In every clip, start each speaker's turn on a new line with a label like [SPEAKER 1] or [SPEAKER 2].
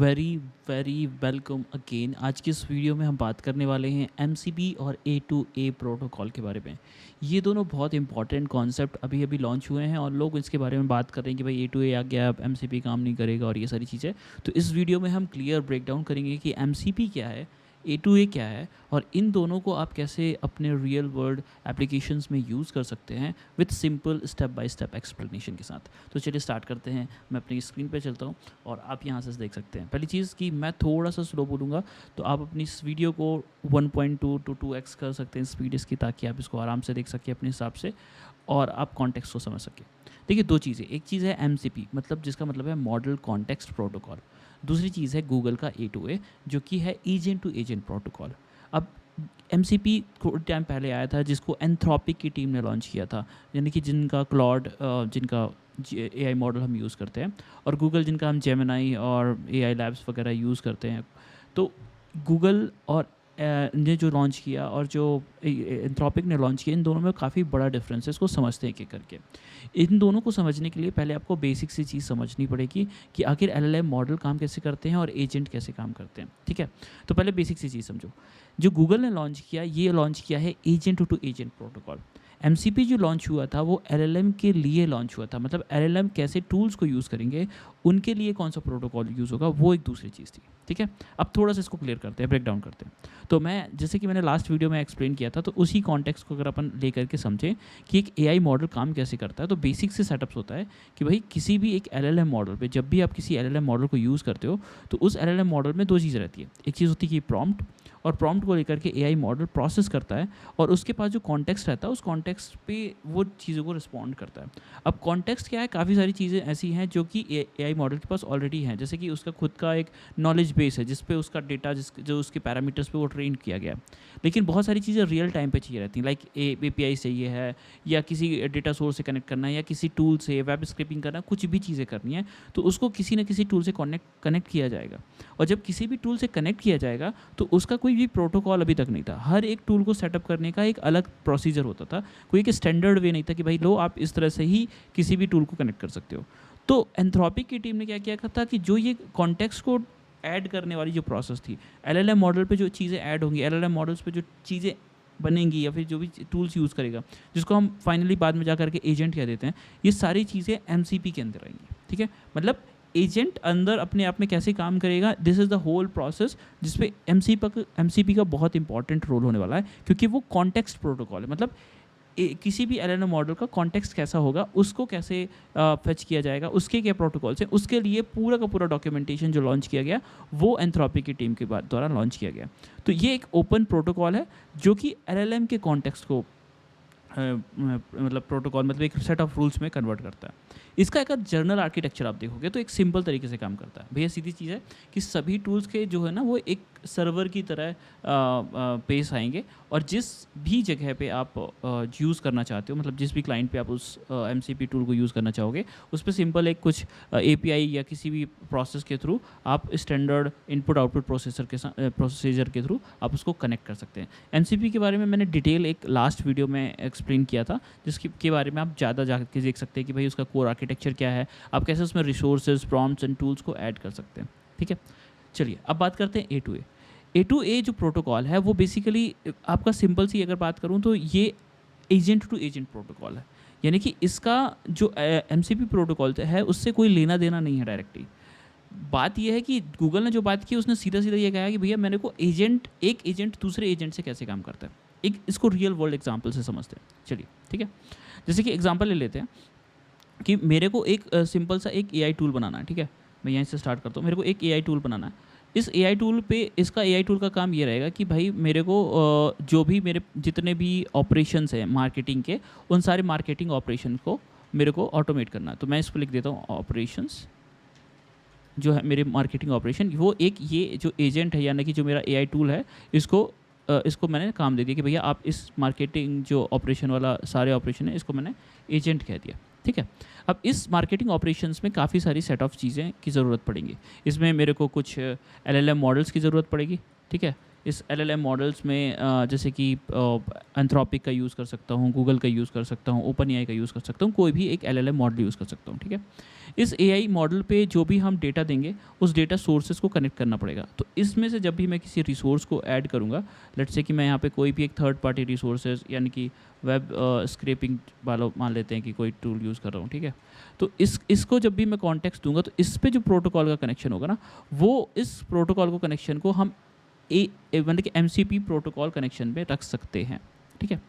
[SPEAKER 1] Very very welcome again. आज की इस वीडियो में हम बात करने वाले हैं एमसीपी और ए2ए प्रोटोकॉल के बारे में। ये दोनों बहुत इंपॉर्टेंट कॉन्सेप्ट अभी अभी लॉन्च हुए हैं और लोग इसके बारे में बात कर रहे हैं कि भाई ए2ए आ गया, अब एमसीपी काम नहीं करेगा और ये सारी चीज़ें। तो इस वीडियो में हम क्लियर ब्रेकडाउन करेंगे कि एमसीपी क्या है, ए2ए क्या है और इन दोनों को आप कैसे अपने रियल वर्ल्ड एप्लीकेशंस में यूज़ कर सकते हैं with simple step by step explanation के साथ। तो चलिए स्टार्ट करते हैं। मैं अपनी स्क्रीन पे चलता हूँ और आप यहाँ से देख सकते हैं। पहली चीज़ कि मैं थोड़ा सा स्लो बोलूँगा, तो आप अपनी इस वीडियो को 1.2 to 2x कर सकते हैं स्पीड इसकी, ताकि आप इसको आराम से देख सकें अपने हिसाब से और आप कॉन्टेक्स्ट को समझ सकें। देखिए, दो चीज़ें, एक चीज़ है एमसीपी, मतलब जिसका मतलब है मॉडल कॉन्टेक्स्ट प्रोटोकॉल। दूसरी चीज़ है गूगल का ए2ए, जो कि है एजेंट टू एजेंट प्रोटोकॉल। अब एमसीपी थोड़ी टाइम पहले आया था, जिसको एंथ्रोपिक की टीम ने लॉन्च किया था, यानी कि जिनका क्लॉड, जिनका एआई मॉडल हम यूज़ करते हैं, और गूगल जिनका हम जेमिनाई और एआई लैब्स वगैरह यूज़ करते हैं। तो गूगल और ने जो लॉन्च किया और जो एंथ्रोपिक ने लॉन्च किया, इन दोनों में काफ़ी बड़ा डिफरेंस है। इसको समझते हैं एक एक करके। इन दोनों को समझने के लिए पहले आपको बेसिक सी चीज़ समझनी पड़ेगी कि आखिर एलएलएम मॉडल काम कैसे करते हैं और एजेंट कैसे काम करते हैं। ठीक है, तो पहले बेसिक सी चीज़ समझो। जो गूगल ने लॉन्च किया, ये लॉन्च किया है agent to agent protocol. MCP जो लॉन्च हुआ था वो एलएलएम के लिए लॉन्च हुआ था, मतलब एलएलएम कैसे टूल्स को यूज़ करेंगे, उनके लिए कौन सा प्रोटोकॉल यूज़ होगा, वो एक दूसरी चीज़ थी। ठीक है, अब थोड़ा सा इसको क्लियर करते हैं, ब्रेक डाउन करते हैं। तो मैं, जैसे कि मैंने लास्ट वीडियो में एक्सप्लेन किया था, तो उसी कॉन्टेक्स्ट को अगर अपन लेकर के समझें कि एक एआई मॉडल काम कैसे करता है, तो बेसिक से सेटअप्स होता है कि भाई किसी भी एक एलएलएम मॉडल पे, जब भी आप किसी एलएलएम मॉडल को यूज़ करते हो, तो उस एलएलएम मॉडल में दो चीज़ रहती है। एक चीज़ होती है कि प्रॉम्प्ट, और प्रॉम्प्ट को लेकर के एआई मॉडल प्रोसेस करता है और उसके पास जो कॉन्टेक्स्ट रहता है, उस कॉन्टेक्स्ट पे वो चीज़ों को रिस्पॉन्ड करता है। अब कॉन्टेक्स्ट क्या है, काफ़ी सारी चीज़ें ऐसी हैं जो कि एआई मॉडल के पास ऑलरेडी हैं, जैसे कि उसका खुद का एक नॉलेज बेस है जिस पे उसका डेटा, जो उसके पैरामीटर्स पे वो ट्रेन किया गया है। लेकिन बहुत सारी चीज़ें रियल टाइम पे चाहिए रहती हैं, लाइक एपीआई चाहिए है, या किसी डेटा सोर्स से कनेक्ट करना है, या किसी टूल से वेब स्क्रैपिंग करना, कुछ भी चीज़ें करनी है, तो उसको किसी न किसी टूल से कनेक्ट किया जाएगा। और जब किसी भी टूल से कनेक्ट किया जाएगा, तो उसका कोई भी प्रोटोकॉल अभी तक नहीं था। हर एक टूल को सेटअप करने का एक अलग प्रोसीजर होता था, कोई एक स्टैंडर्ड वे नहीं था कि भाई लो आप इस तरह से ही किसी भी टूल को कनेक्ट कर सकते हो। तो एंथ्रोपिक की टीम ने क्या किया था कि जो ये कॉन्टेक्स्ट को ऐड करने वाली जो प्रोसेस थी, एलएलएम मॉडल पे जो चीज़ें ऐड होंगी, एलएलएम मॉडल्स पे जो चीज़ें बनेंगी, या फिर जो भी टूल्स यूज़ करेगा, जिसको हम फाइनली बाद में जा करके एजेंट कह देते हैं, ये सारी चीज़ें एमसीपी के अंदर आएंगी। ठीक है, मतलब एजेंट अंदर अपने आप में कैसे काम करेगा, this is the whole process, जिसपे एमसीपी का बहुत इंपॉर्टेंट रोल होने वाला है, क्योंकि वो कॉन्टेक्स्ट प्रोटोकॉल है। मतलब किसी भी एलएलएम मॉडल का कॉन्टेक्स्ट कैसा होगा, उसको कैसे फेच किया जाएगा, उसके क्या प्रोटोकॉल्स हैं, उसके लिए पूरा का पूरा डॉक्यूमेंटेशन जो लॉन्च किया गया, वो एंथ्रोपिक की टीम के द्वारा लॉन्च किया गया। तो ये एक ओपन प्रोटोकॉल है जो कि एलएलएम के कॉन्टेक्स्ट को मतलब प्रोटोकॉल, मतलब एक सेट ऑफ रूल्स में कन्वर्ट करता है। इसका अगर जर्नल आर्किटेक्चर आप देखोगे तो एक सिंपल तरीके से काम करता है। भैया सीधी चीज़ है कि सभी टूल्स के जो है ना, वो एक सर्वर की तरह पेश आएंगे, और जिस भी जगह पे आप यूज़ करना चाहते हो, मतलब जिस भी क्लाइंट पे आप उस एमसीपी टूल को यूज़ करना चाहोगे, उस पर सिंपल एक कुछ एपीआई या किसी भी प्रोसेस के थ्रू आप स्टैंडर्ड इनपुट आउटपुट प्रोसीजर के थ्रू आप उसको कनेक्ट कर सकते हैं। एमसीपी के बारे में मैंने डिटेल एक लास्ट वीडियो में एक्सप्लेन किया था, जिसके बारे में आप ज़्यादा जाकर देख सकते हैं कि भाई उसका कोर आर्किटेक्चर क्या है, आप कैसे उसमें रिसोर्सेज, प्रॉम्प्ट्स एंड टूल्स को ऐड कर सकते हैं। ठीक है, चलिए अब बात करते हैं ए2ए। ए2ए जो प्रोटोकॉल है, वो बेसिकली आपका सिंपल सी अगर बात करूँ तो ये एजेंट टू एजेंट प्रोटोकॉल है, यानी कि इसका जो एमसीपी प्रोटोकॉल है, उससे कोई लेना देना नहीं है डायरेक्टली। बात यह है कि गूगल ने जो बात की, उसने सीधा सीधा ये कहा कि भैया मेरे को एक एजेंट दूसरे एजेंट से कैसे काम करता है। एक इसको रियल वर्ल्ड एग्जाम्पल से समझते हैं। चलिए ठीक है, जैसे कि एग्जाम्पल ले लेते हैं कि मेरे को एक सिंपल सा एक एआई टूल बनाना है। ठीक है, मैं यहीं से स्टार्ट करता हूँ। मेरे को एक एआई टूल बनाना है। इस एआई टूल पे, इसका एआई टूल का काम ये रहेगा कि भाई मेरे को जो भी मेरे जितने भी ऑपरेशंस हैं मार्केटिंग के, उन सारे मार्केटिंग ऑपरेशन को मेरे को ऑटोमेट करना है। तो मैं इस पर लिख देता हूँ ऑपरेशंस, जो है मेरे मार्केटिंग ऑपरेशन, वो एक ये जो एजेंट है, यानी कि जो मेरा एआई टूल है, इसको मैंने काम दे दिया कि भैया आप इस मार्केटिंग जो ऑपरेशन वाला सारे ऑपरेशन है, इसको मैंने एजेंट कह दिया। ठीक है, अब इस मार्केटिंग ऑपरेशंस में काफ़ी सारी सेट ऑफ चीज़ें की ज़रूरत पड़ेंगी। इसमें मेरे को कुछ एलएलएम मॉडल्स की ज़रूरत पड़ेगी। ठीक है, इस एलएलएम मॉडल्स में जैसे कि एंथ्रोपिक का यूज़ कर सकता हूँ, गूगल का यूज़ कर सकता हूँ, ओपन एआई का यूज़ कर सकता हूँ, कोई भी एक एलएलएम मॉडल यूज़ कर सकता हूँ, ठीक है। इस एआई मॉडल पे जो भी हम डेटा देंगे, उस डेटा सोर्सेज को कनेक्ट करना पड़ेगा। तो इसमें से जब भी मैं किसी रिसोर्स को ऐड करूँगा, लेट्स से कि मैं यहाँ पे कोई भी एक थर्ड पार्टी रिसोर्सेज यानी कि वेब स्क्रैपिंग वाला मान लेते हैं कि कोई टूल यूज़ कर रहा हूँ, ठीक है। तो इसको जब भी मैं कॉन्टेक्स्ट दूंगा, तो इस पे जो प्रोटोकॉल का कनेक्शन होगा ना, वो इस प्रोटोकॉल को कनेक्शन को हम मतलब कि एमसीपी प्रोटोकॉल कनेक्शन में रख सकते हैं, ठीक है।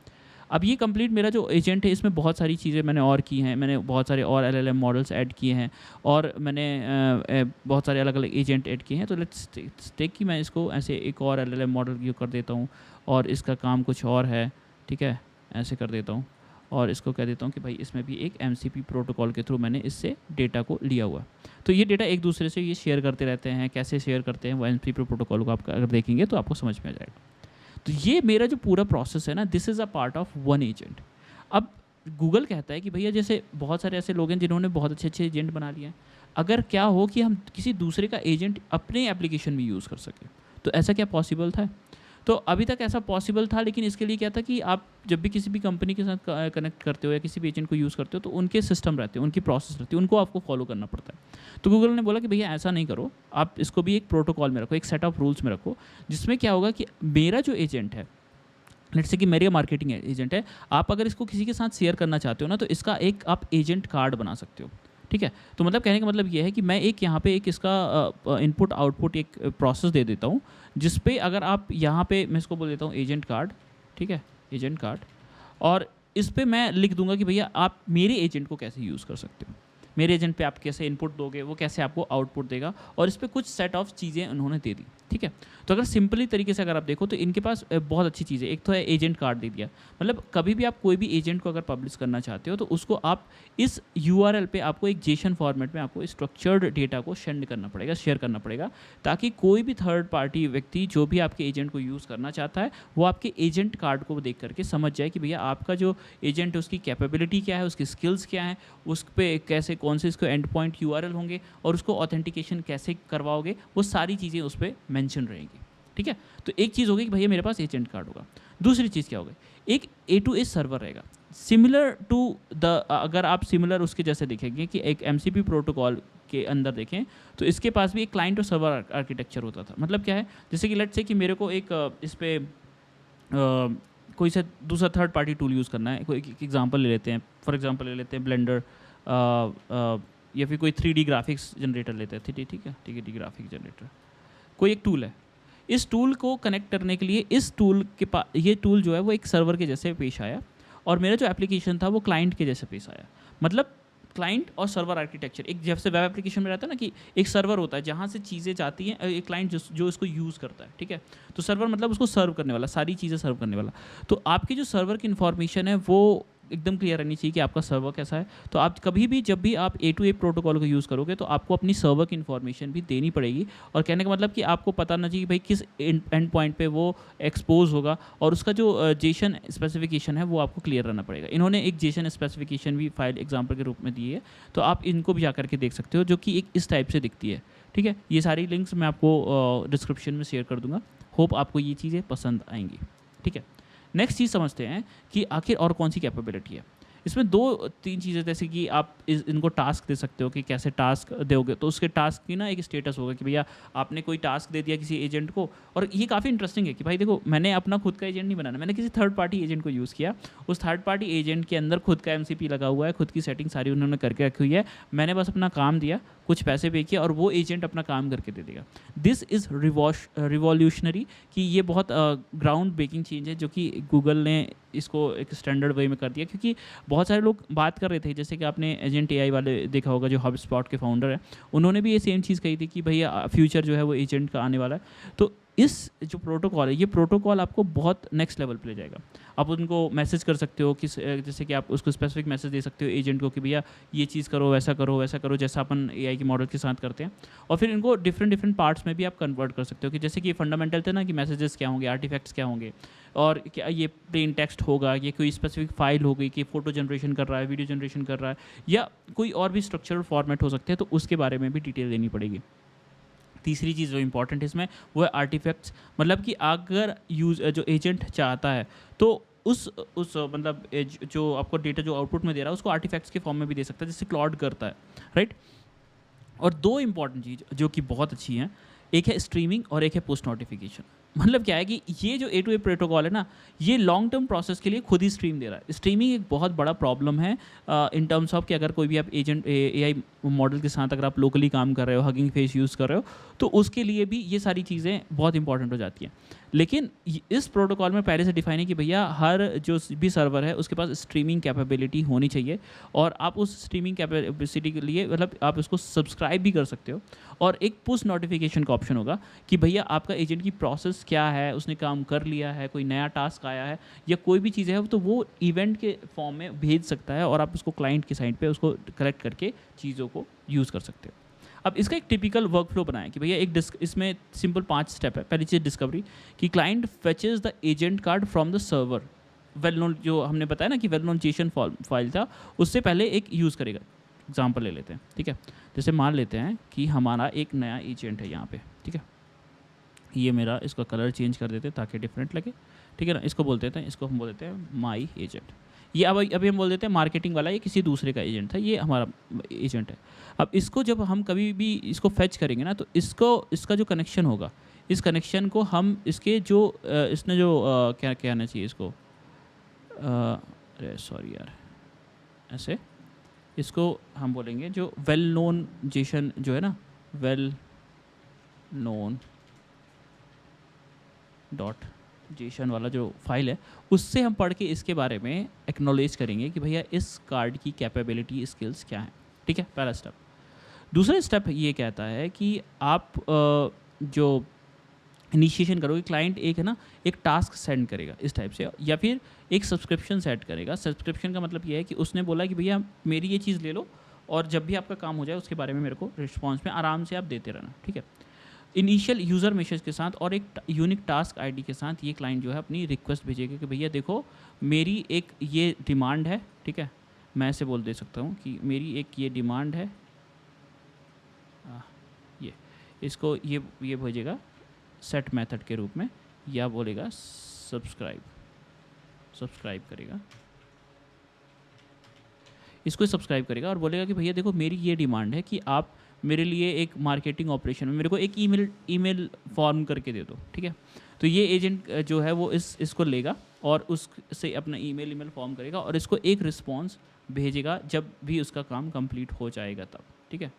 [SPEAKER 1] अब ये कंप्लीट मेरा जो एजेंट है, इसमें बहुत सारी चीज़ें मैंने और की हैं, मैंने बहुत सारे और एलएलएम मॉडल्स ऐड किए हैं, और मैंने बहुत सारे अलग अलग एजेंट ऐड किए हैं। तो लेट्स टेक कि मैं इसको ऐसे एक और एलएलएम मॉडल यूज़ कर देता हूँ, और इसका काम कुछ और है, ठीक है, ऐसे कर देता हूँ, और इसको कह देता हूँ कि भाई इसमें भी एक एमसीपी प्रोटोकॉल के थ्रू मैंने इससे डेटा को लिया हुआ। तो ये डेटा एक दूसरे से ये शेयर करते रहते हैं, कैसे शेयर करते हैं वो एमसीपी प्रोटोकॉल को आप अगर देखेंगे तो आपको समझ में आ जाएगा। तो ये मेरा जो पूरा प्रोसेस है ना, this is a part of one agent. अब गूगल कहता है कि भैया जैसे बहुत सारे ऐसे लोग हैं जिन्होंने बहुत अच्छे अच्छे एजेंट बना लिए हैं, अगर क्या हो कि हम किसी दूसरे का एजेंट अपने एप्लीकेशन में यूज़ कर सकें, तो ऐसा क्या पॉसिबल था? तो अभी तक ऐसा पॉसिबल था, लेकिन इसके लिए क्या था कि आप जब भी किसी भी कंपनी के साथ कनेक्ट करते हो या किसी भी एजेंट को यूज़ करते हो, तो उनके सिस्टम रहते हैं, उनकी प्रोसेस रहती है, उनको आपको फॉलो करना पड़ता है। तो गूगल ने बोला कि भैया ऐसा नहीं करो, आप इसको भी एक प्रोटोकॉल में रखो, एक सेट ऑफ रूल्स में रखो, जिसमें क्या होगा कि मेरा जो एजेंट है, लेट्स से कि मेरे मार्केटिंग एजेंट है, आप अगर इसको किसी के साथ शेयर करना चाहते हो ना, तो इसका एक आप एजेंट कार्ड बना सकते हो, ठीक है। तो मतलब कहने का मतलब ये है कि मैं एक यहाँ पे एक इसका इनपुट आउटपुट एक प्रोसेस दे देता हूँ, जिस पे अगर आप यहाँ पे मैं इसको बोल देता हूँ एजेंट कार्ड, ठीक है, एजेंट कार्ड, और इस पे मैं लिख दूंगा कि भैया आप मेरे एजेंट को कैसे यूज़ कर सकते हो, मेरे एजेंट पे आप कैसे इनपुट दोगे, वो कैसे आपको आउटपुट देगा, और इस पर कुछ सेट ऑफ चीज़ें उन्होंने दे दी, ठीक है। तो अगर सिंपली तरीके से अगर आप देखो, तो इनके पास बहुत अच्छी चीज़ है। एक तो है एजेंट कार्ड दे दिया, मतलब कभी भी आप कोई भी एजेंट को अगर पब्लिश करना चाहते हो, तो उसको आप इस यूआरएल पे आपको एक जेसन फॉर्मेट में आपको स्ट्रक्चर्ड डेटा को सेंड करना पड़ेगा, शेयर करना पड़ेगा, ताकि कोई भी थर्ड पार्टी व्यक्ति जो भी आपके एजेंट को यूज़ करना चाहता है, वो आपके एजेंट कार्ड को देख करके समझ जाए कि भैया आपका जो एजेंट है उसकी कैपेबिलिटी क्या है, उसकी स्किल्स क्या है, उस पर कैसे कौन से इसको एंड पॉइंट यूआरएल होंगे, और उसको ऑथेंटिकेशन कैसे करवाओगे, वो सारी चीज़ें उस पर मैंशन रहेंगी, ठीक है। तो एक चीज़ होगी कि भैया मेरे पास एजेंट कार्ड होगा। दूसरी चीज़ क्या होगी, एक A2A सर्वर रहेगा, सिमिलर टू द, अगर आप सिमिलर उसके जैसे देखेंगे कि एक एमसीपी प्रोटोकॉल के अंदर देखें, तो इसके पास भी एक क्लाइंट और सर्वर आर्किटेक्चर होता था। मतलब क्या है, जैसे कि लेट्स से कि मेरे को एक इस पर कोई सा दूसरा थर्ड पार्टी टूल यूज़ करना है, कोई एक एग्जांपल ले लेते हैं, फॉर एग्जांपल ले लेते हैं ब्लेंडर, या फिर कोई 3D ग्राफिक्स जनरेटर लेते हैं, ठीक है, 3D ग्राफिक जनरेटर कोई एक टूल है। इस टूल को कनेक्ट करने के लिए इस टूल के पास, ये टूल जो है वो एक सर्वर के जैसे पेश आया, और मेरा जो एप्लीकेशन था वो क्लाइंट के जैसे पेश आया। मतलब क्लाइंट और सर्वर आर्किटेक्चर, एक जैसे वेब एप्लीकेशन में रहता है ना कि एक सर्वर होता है जहाँ से चीज़ें जाती हैं, एक क्लाइंट जो इसको यूज़ करता है, ठीक है। तो सर्वर मतलब उसको सर्व करने वाला, सारी चीज़ें सर्व करने वाला। तो आपकी जो सर्वर की इन्फॉर्मेशन है वो एकदम क्लियर रहनी चाहिए कि आपका सर्वर कैसा है। तो आप कभी भी जब भी आप A2A प्रोटोकॉल को यूज़ करोगे, तो आपको अपनी सर्वर की इन्फॉर्मेशन भी देनी पड़ेगी, और कहने का मतलब कि आपको पता ना चाहिए भाई किस एंड पॉइंट पे वो एक्सपोज होगा, और उसका जो जेसन स्पेसिफिकेशन है वो आपको क्लियर रहना पड़ेगा। इन्होंने एक जेसन स्पेसिफिकेशन भी फाइल एग्जाम्पल के रूप में दी है, तो आप इनको भी जाकर के देख सकते हो, जो कि एक इस टाइप से दिखती है, ठीक है। ये सारी लिंक्स मैं आपको डिस्क्रिप्शन में शेयर कर दूंगा। होप आपको ये चीज़ें पसंद आएंगी, ठीक है। नेक्स्ट चीज़ समझते हैं कि आखिर और कौन सी कैपेबिलिटी है। इसमें 2-3 चीज़ें, जैसे कि आप इनको टास्क दे सकते हो कि कैसे टास्क दोगे, तो उसके टास्क की ना एक स्टेटस होगा कि भैया आपने कोई टास्क दे दिया किसी एजेंट को। और ये काफ़ी इंटरेस्टिंग है कि भाई देखो, मैंने अपना खुद का एजेंट नहीं बनाना, मैंने किसी थर्ड पार्टी एजेंट को यूज़ किया। उस थर्ड पार्टी एजेंट के अंदर खुद का एमसीपी लगा हुआ है, खुद की सेटिंग सारी उन्होंने करके रखी हुई है, मैंने बस अपना काम दिया, कुछ पैसे पे किया, और वो एजेंट अपना काम करके दे देगा। दिस इज़ रिवॉल्यूशनरी, कि ये बहुत ग्राउंड ब्रेकिंग चेंज है, जो कि गूगल ने इसको एक स्टैंडर्ड वे में कर दिया। क्योंकि बहुत सारे लोग बात कर रहे थे, जैसे कि आपने एजेंट एआई वाले देखा होगा, जो HubSpot के फाउंडर है, उन्होंने भी ये सेम चीज़ कही थी कि भैया फ्यूचर जो है वो एजेंट का आने वाला है। तो इस जो प्रोटोकॉल है, ये प्रोटोकॉल आपको बहुत नेक्स्ट लेवल पे ले जाएगा। आप उनको मैसेज कर सकते हो, किस जैसे कि आप उसको स्पेसिफिक मैसेज दे सकते हो एजेंट को कि भैया ये चीज़ करो, वैसा करो, वैसा करो, जैसा अपन एआई के मॉडल के साथ करते हैं। और फिर इनको डिफरेंट पार्ट्स में भी आप कन्वर्ट कर सकते हो, कि जैसे कि फंडामेंटल थे ना कि मैसेजेस क्या होंगे, आर्टिफैक्ट्स क्या होंगे, और क्या ये प्लेन टेक्स्ट होगा, ये कोई स्पेसिफिक फाइल होगी कि फ़ोटो जनरेशन कर रहा है, वीडियो जनरेशन कर रहा है, या कोई और भी स्ट्रक्चरल फॉर्मेट हो सकते हैं, तो उसके बारे में भी डिटेल देनी पड़ेगी। तीसरी चीज़ जो इंपॉर्टेंट है इसमें वो है आर्टिफैक्ट्स, मतलब कि अगर जो एजेंट चाहता है तो उस मतलब जो आपको डेटा जो आउटपुट में दे रहा है उसको आर्टिफैक्ट्स के फॉर्म में भी दे सकता है, जिससे क्लॉड करता है, राइट। और दो इंपॉर्टेंट चीज़ जो कि बहुत अच्छी हैं, एक है स्ट्रीमिंग और एक है पोस्ट नोटिफिकेशन। मतलब क्या है कि ये जो A2A प्रोटोकॉल है ना, ये लॉन्ग टर्म प्रोसेस के लिए खुद ही स्ट्रीम दे रहा है। स्ट्रीमिंग एक बहुत बड़ा प्रॉब्लम है इन टर्म्स ऑफ कि अगर कोई भी आप एजेंट AI मॉडल के साथ अगर आप लोकली काम कर रहे हो, हगिंग फेस यूज़ कर रहे हो, तो उसके लिए भी ये सारी चीज़ें बहुत इंपॉर्टेंट हो जाती हैं। लेकिन इस प्रोटोकॉल में पहले से डिफाइन है कि भैया हर जो भी सर्वर है उसके पास स्ट्रीमिंग कैपेबिलिटी होनी चाहिए, और आप उस स्ट्रीमिंग कैपेसिटी के लिए मतलब आप उसको सब्सक्राइब भी कर सकते हो। और एक पुश नोटिफिकेशन का ऑप्शन होगा कि भैया आपका एजेंट की प्रोसेस क्या है, उसने काम कर लिया है, कोई नया टास्क आया है या कोई भी चीज़ है, तो वो इवेंट के फॉर्म में भेज सकता है और आप उसको क्लाइंट की साइड पे उसको कलेक्ट करके चीज़ों को यूज़ कर सकते हो। अब इसका एक टिपिकल वर्कफ्लो बनाया कि भैया इसमें सिंपल 5 स्टेप है। पहली चीज़ डिस्कवरी, कि client फेचेस the agent card from the server. Well known जो हमने बताया ना कि वेल नोन जेसन फाइल था, उससे पहले एक यूज़ करेगा। एग्जाम्पल ले लेते हैं, ठीक है। जैसे मान लेते हैं कि हमारा एक नया एजेंट है यहाँ पे, ठीक है। ये मेरा, इसका कलर चेंज कर देते हैं ताकि डिफरेंट लगे, ठीक है ना। इसको बोल देते हैं, इसको हम बोल देते हैं माई एजेंट। ये अब अभी हम बोल देते हैं मार्केटिंग वाला, ये किसी दूसरे का एजेंट था, ये हमारा एजेंट है। अब इसको जब हम कभी भी इसको फेच करेंगे ना, तो इसका जो कनेक्शन होगा, इस कनेक्शन को हम इसके जो इसने जो क्या कहना चाहिए इसको, अरे सॉरी यार, ऐसे इसको हम बोलेंगे जो वेल नोन जेसन जो है ना, वेल नोन डॉट जेसन वाला जो फाइल है, उससे हम पढ़ के इसके बारे में एक्नॉलेज करेंगे कि भैया इस कार्ड की कैपेबिलिटी स्किल्स क्या है, ठीक है। पहला स्टेप। दूसरा स्टेप ये कहता है कि आप जो इनिशिएशन करोगे, क्लाइंट एक है ना एक टास्क सेंड करेगा इस टाइप से, या फिर एक सब्सक्रिप्शन सेट करेगा। सब्सक्रिप्शन का मतलब ये है कि उसने बोला कि भैया मेरी ये चीज़ ले लो और जब भी आपका काम हो जाए उसके बारे में मेरे को रिस्पॉन्स में आराम से आप देते रहना, ठीक है। इनिशियल यूज़र मैसेज के साथ और एक यूनिक टास्क आईडी के साथ ये क्लाइंट जो है अपनी रिक्वेस्ट भेजेगा कि भैया देखो मेरी एक ये डिमांड है, ठीक है। मैं ऐसे बोल दे सकता हूँ कि मेरी एक ये डिमांड है, ये इसको ये भेजेगा सेट मेथड के रूप में, या बोलेगा सब्सक्राइब करेगा, इसको सब्सक्राइब करेगा और बोलेगा कि भैया देखो मेरी ये डिमांड है कि आप मेरे लिए एक मार्केटिंग ऑपरेशन में मेरे को एक ईमेल फॉर्म करके दे दो, ठीक है। तो ये एजेंट जो है वो इसको लेगा और उससे अपना ईमेल फॉर्म करेगा और इसको एक रिस्पॉन्स भेजेगा जब भी उसका काम कंप्लीट हो जाएगा तब, ठीक है।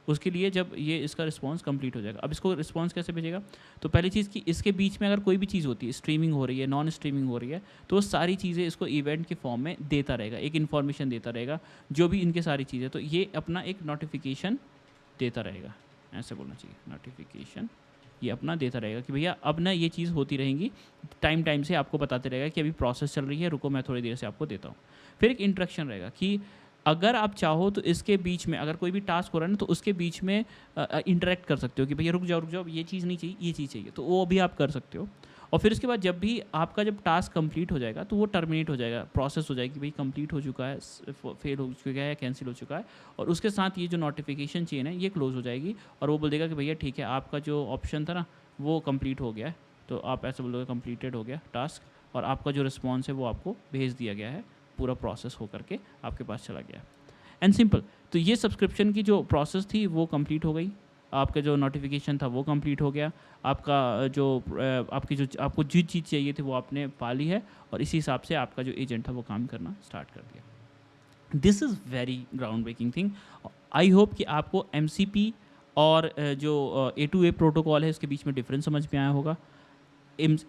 [SPEAKER 1] उसके लिए जब ये इसका रिस्पॉन्स कंप्लीट हो जाएगा, अब इसको रिस्पॉन्स कैसे भेजेगा, तो पहली चीज़ कि इसके बीच में अगर कोई भी चीज़ होती है, स्ट्रीमिंग हो रही है, नॉन स्ट्रीमिंग हो रही है, तो वो सारी चीज़ें इसको इवेंट के फॉर्म में देता रहेगा, एक इन्फॉर्मेशन देता रहेगा जो भी इनके सारी चीज़ें, तो ये अपना एक नोटिफिकेशन देता रहेगा, ऐसे बोलना चाहिए, नोटिफिकेशन ये अपना देता रहेगा कि भैया अब ना ये चीज़ होती रहेंगी, टाइम से आपको बताते रहेगा कि अभी प्रोसेस चल रही है, रुको मैं थोड़ी देर से आपको देता हूँ। फिर एक इंस्ट्रक्शन रहेगा कि अगर आप चाहो तो इसके बीच में अगर कोई भी टास्क हो रहा है ना, तो उसके बीच में इंटरेक्ट कर सकते हो कि भैया रुक जाओ, ये चीज़ नहीं चाहिए, ये चीज़ चाहिए, तो वो भी आप कर सकते हो। और फिर उसके बाद जब भी आपका जब टास्क कंप्लीट हो जाएगा तो वो टर्मिनेट हो जाएगा, प्रोसेस हो जाएगी, भाई कंप्लीट हो चुका है, फेल हो चुका है या कैंसिल हो चुका है, और उसके साथ ये जो नोटिफिकेशन चेन है ये क्लोज हो जाएगी और वो बोल देगा कि भैया ठीक है आपका जो ऑप्शन था ना वो कंप्लीट हो गया है, तो आप ऐसे बोलोगे कंप्लीटेड हो गया टास्क, और आपका जो रिस्पॉन्स है वो आपको भेज दिया गया है, पूरा प्रोसेस हो करके आपके पास चला गया एंड सिंपल। तो ये सब्सक्रिप्शन की जो प्रोसेस थी वो कंप्लीट हो गई, आपका जो नोटिफिकेशन था वो कंप्लीट हो गया, आपका जो आपकी जो आपको जो चीज़ चाहिए थी वो आपने पा ली है, और इसी हिसाब से आपका जो एजेंट था वो काम करना स्टार्ट कर दिया। This is very ground breaking thing. I hope कि आपको MCP और जो A2A प्रोटोकॉल है इसके बीच में डिफरेंस समझ में आया होगा।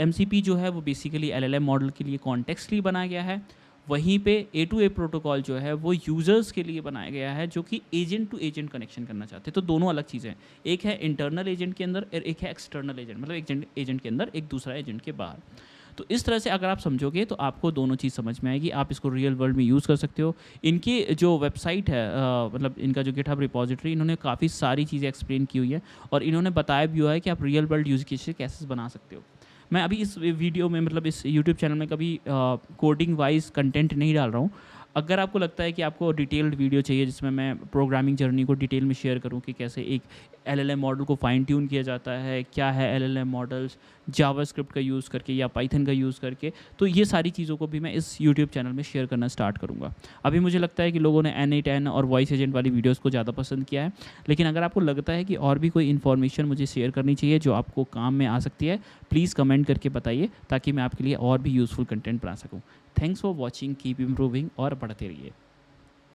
[SPEAKER 1] MCP जो है वो बेसिकली LLM मॉडल के लिए कॉन्टेक्स्टली बनाया गया है, वहीं पे A2A प्रोटोकॉल जो है वो यूज़र्स के लिए बनाया गया है जो कि एजेंट टू एजेंट कनेक्शन करना चाहते हैं। तो दोनों अलग चीज़ें हैं, एक है इंटरनल एजेंट के अंदर और एक है एक्सटर्नल एजेंट, मतलब एक एजेंट के अंदर एक दूसरा एजेंट के बाहर। तो इस तरह से अगर आप समझोगे तो आपको दोनों चीज़ समझ में आएगी, आप इसको रियल वर्ल्ड में यूज़ कर सकते हो। इनकी जो वेबसाइट है मतलब इनका जो गिटहब रिपॉजिटरी, इन्होंने काफ़ी सारी चीज़ें एक्सप्लेन की हुई है और इन्होंने बताया भी हुआ है कि आप रियल वर्ल्ड यूज़ केसेस कैसे बना सकते हो। मैं अभी इस वीडियो में मतलब इस यूट्यूब चैनल में कभी कोडिंग वाइज कंटेंट नहीं डाल रहा हूँ, अगर आपको लगता है कि आपको डिटेल्ड वीडियो चाहिए जिसमें मैं प्रोग्रामिंग जर्नी को डिटेल में शेयर करूं कि कैसे एक एलएलएम मॉडल को फाइन ट्यून किया जाता है, क्या है एलएलएम मॉडल्स, जावास्क्रिप्ट का यूज़ करके या पाइथन का यूज़ करके, तो ये सारी चीज़ों को भी मैं इस यूट्यूब चैनल में शेयर करना स्टार्ट करूँगा। अभी मुझे लगता है कि लोगों ने N8N और वॉइस एजेंट वाली वीडियोज़ को ज़्यादा पसंद किया है, लेकिन अगर आपको लगता है कि और भी कोई इन्फॉर्मेशन मुझे शेयर करनी चाहिए जो आपको काम में आ सकती है, प्लीज़ कमेंट करके बताइए ताकि मैं आपके लिए और भी यूज़फुल कंटेंट बना सकूँ। Thanks for watching, keep improving और बढ़ते रहिए।